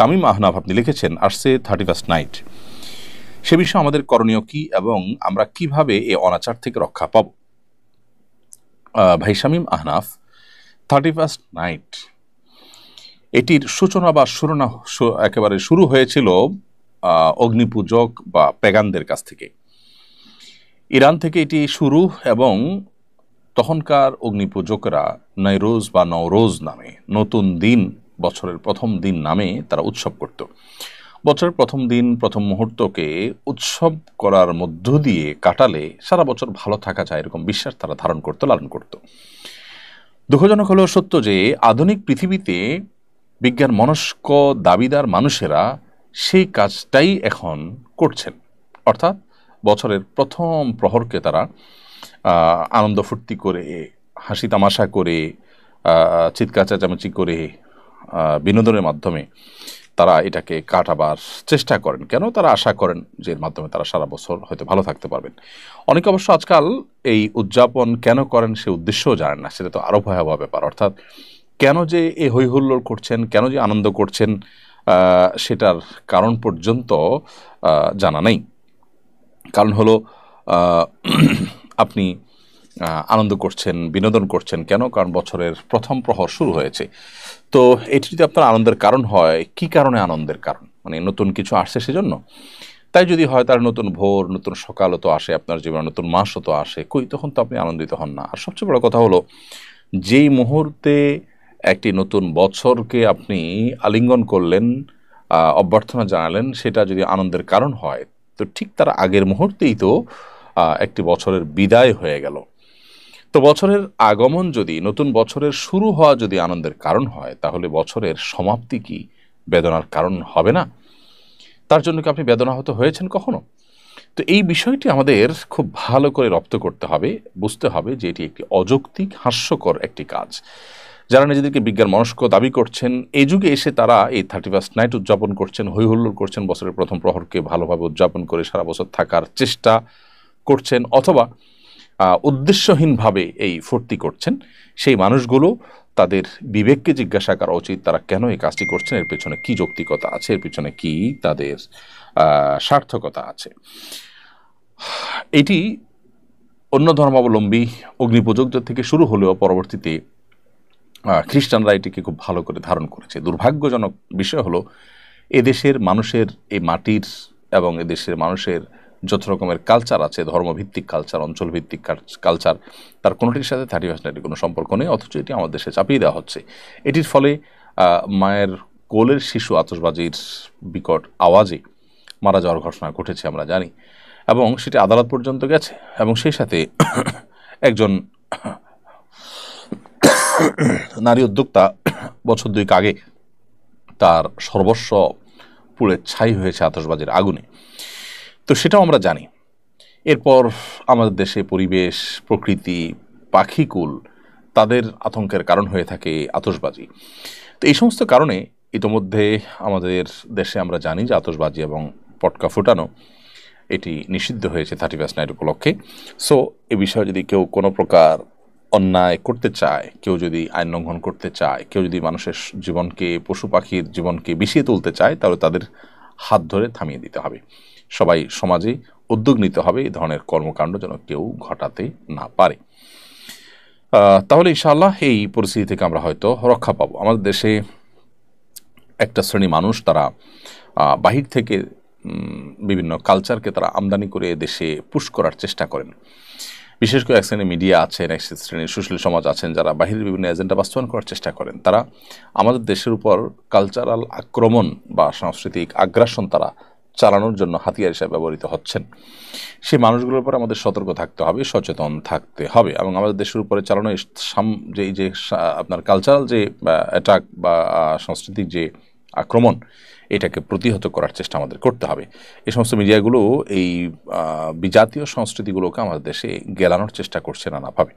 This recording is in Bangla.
শামীম আহনাফ আপনি লিখেছেন আসছে 31st নাইট, সে বিষয়ে আমাদের করণীয় কি এবং আমরা কিভাবে এই অনাচার থেকে রক্ষা পাব? ভাই শামীম আহনাফ, 31st নাইট এটির সূচনা বা একেবারে শুরু হয়েছিল অগ্নিপূজক বা পেগানদের কাছ থেকে। ইরান থেকে এটি শুরু এবং তখনকার অগ্নিপূজকরা নাইরোজ বা নওরোজ নামে নতুন দিন, বছরের প্রথম দিন নামে তারা উৎসব করত। বছরের প্রথম দিন, প্রথম মুহূর্তকে উৎসব করার মধ্য দিয়ে কাটালে সারা বছর ভালো থাকা যায়, এরকম বিশ্বাস তারা ধারণ করত, লালন করত। দুঃখজনক হলেও সত্য যে আধুনিক পৃথিবীতে বিজ্ঞান মনস্ক দাবিদার মানুষেরা সেই কাজটাই এখন করছেন। অর্থাৎ বছরের প্রথম প্রহরকে তারা আনন্দ ফুর্তি করে, হাসি তামাশা করে, চিৎকার চেঁচামেচি করে, বিনোদনের মাধ্যমে তারা এটাকে কাটাবার চেষ্টা করেন। কেন? তারা আশা করেন যে এর মাধ্যমে তারা সারা বছর হয়তো ভালো থাকতে পারবেন। অনেকে অবশ্য আজকাল এই উদযাপন কেন করেন সে উদ্দেশ্যও জানেন না, সেটা তো আরও ভয়াবহ ব্যাপার। অর্থাৎ কেন যে এই হৈহুল্লোড় করছেন, কেন যে আনন্দ করছেন, সেটার কারণ পর্যন্ত জানা নেই। কারণ হলো আপনি আনন্দ করছেন, বিনোদন করছেন কেন? কারণ বছরের প্রথম প্রহর শুরু হয়েছে। তো এটি যদি আপনার আনন্দের কারণ হয়, কি কারণে আনন্দের কারণ? মানে নতুন কিছু আসছে সেজন্য? তাই যদি হয়, তার নতুন ভোর, নতুন সকালও তো আসে আপনার জীবনে, নতুন মাসও তো আসে, কই তখন তো আপনি আনন্দিত হন না। আর সবচেয়ে বড় কথা হলো, যেই মুহূর্তে একটি নতুন বছরকে আপনি আলিঙ্গন করলেন, অভ্যর্থনা জানালেন, সেটা যদি আনন্দের কারণ হয়, তো ঠিক তার আগের মুহূর্তেই তো একটি বছরের বিদায় হয়ে গেল। তো বছরের আগমন যদি, নতুন বছরের শুরু হওয়া যদি আনন্দের কারণ হয়, তাহলে বছরের সমাপ্তি কি বেদনার কারণ হবে না? তার জন্য কি আপনি বেদনাহত হয়েছেন কখনো? তো এই বিষয়টি আমাদের খুব ভালো করে রপ্ত করতে হবে, বুঝতে হবে যে এটি একটি অযৌক্তিক, হাস্যকর একটি কাজ। যারা নিজেদেরকে বিজ্ঞান মনস্ক দাবি করছেন, এই যুগে এসে তারা এই 31st নাইট উদযাপন করছেন, হৈহুল্লোড় করছেন, বছরের প্রথম প্রহরকে ভালোভাবে উদযাপন করে সারা বছর থাকার চেষ্টা করছেন, অথবা উদ্দেশ্যহীনভাবে এই ফুর্তি করছেন, সেই মানুষগুলো তাদের বিবেককে জিজ্ঞাসা করা উচিত তারা কেন এই কাজটি করছেন, এর পেছনে কি যৌক্তিকতা আছে, এর পেছনে কি তাদের সার্থকতা আছে। এটি অন্য ধর্মাবলম্বী অগ্নিপূজকদের থেকে শুরু হলেও পরবর্তীতে খ্রিস্টানরা এটিকে খুব ভালো করে ধারণ করেছে। দুর্ভাগ্যজনক বিষয় হলো, এদেশের মানুষের, এই মাটির এবং এদেশের মানুষের যত রকমের কালচার আছে, ধর্মভিত্তিক কালচার, অঞ্চলভিত্তিক কালচার, তার কোনোটির সাথে 31st নাইটের কোনো সম্পর্ক নেই, অথচ এটি আমাদের দেশে চাপিয়ে দেওয়া হচ্ছে। এটির ফলে মায়ের কোলের শিশু আতশবাজির বিকট আওয়াজে মারা যাওয়ার ঘটনা ঘটেছে আমরা জানি, এবং সেটি আদালত পর্যন্ত গেছে, এবং সেই সাথে একজন নারী উদ্যোক্তা বছর দুয়েক আগে তার সর্বস্ব পুড়ে ছাই হয়েছে আতশবাজির আগুনে। তো সেটাও আমরা জানি। এরপর আমাদের দেশে পরিবেশ, প্রকৃতি, পাখিকুল তাদের আতঙ্কের কারণ হয়ে থাকে আতশবাজি। তো এই সমস্ত কারণে ইতোমধ্যে আমাদের দেশে আমরা জানি যে আতশবাজি এবং পটকা ফুটানো এটি নিষিদ্ধ হয়েছে 31st নাইট উপলক্ষে। সো এ বিষয়ে যদি কেউ কোনো প্রকার অন্যায় করতে চায়, কেউ যদি আইন লঙ্ঘন করতে চায়, কেউ যদি মানুষের জীবনকে, পশু পাখির জীবনকে বিষিয়ে তুলতে চায়, তাহলে তাদের হাত ধরে থামিয়ে দিতে হবে। সবাই সমাজে উদ্যোগ নিতে হবে এই ধরনের কর্মকাণ্ড যেন কেউ ঘটাতে না পারে। তাহলে ইনশাআল্লাহ এই পরিস্থিতি থেকে আমরা হয়তো রক্ষা পাবো। আমাদের দেশে একটা শ্রেণী মানুষ, তারা বাহির থেকে বিভিন্ন কালচারকে তারা আমদানি করে দেশে পুশ করার চেষ্টা করেন। বিশেষ করে এক শ্রেণীর মিডিয়া আছেন, এক শ্রেণীর সুশীল সমাজ আছেন, যারা বাহিরের বিভিন্ন এজেন্ডা বাস্তবায়ন করার চেষ্টা করেন। তারা আমাদের দেশের উপর কালচারাল আক্রমণ বা সাংস্কৃতিক আগ্রাসন তারা চালানোর জন্য হাতিয়ার হিসেবে ব্যবহৃত হচ্ছেন। সেই মানুষগুলোর উপর আমাদের সতর্ক থাকতে হবে, সচেতন থাকতে হবে, এবং আমাদের দেশের উপরে চালানো যে আপনার কালচারাল যে অ্যাটাক বা সাংস্কৃতিক যে আক্রমণ, এটাকে প্রতিহত করার চেষ্টা আমাদের করতে হবে। এই সমস্ত মিডিয়াগুলো এই বিজাতীয় সংস্কৃতিগুলোকে আমাদের দেশে গেলানোর চেষ্টা করছে নানাভাবে।